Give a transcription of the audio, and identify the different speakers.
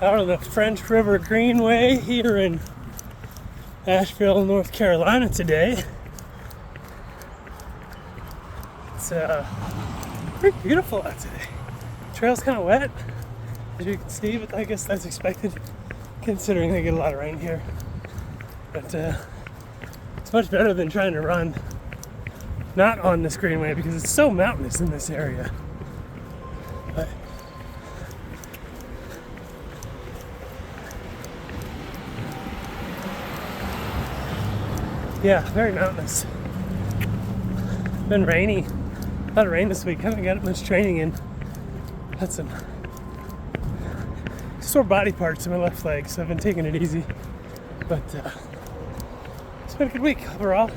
Speaker 1: out on the French River Greenway here in Asheville, North Carolina today. It's pretty beautiful out today. Trail's kind of wet, as you can see, but I guess that's expected considering they get a lot of rain here. But it's much better than trying to run not on this greenway because it's so mountainous in this area. But yeah, very mountainous. Been rainy. A lot of rain this week. Haven't got much training in. Had some sore body parts in my left leg, so I've been taking it easy. But it's been a good week overall.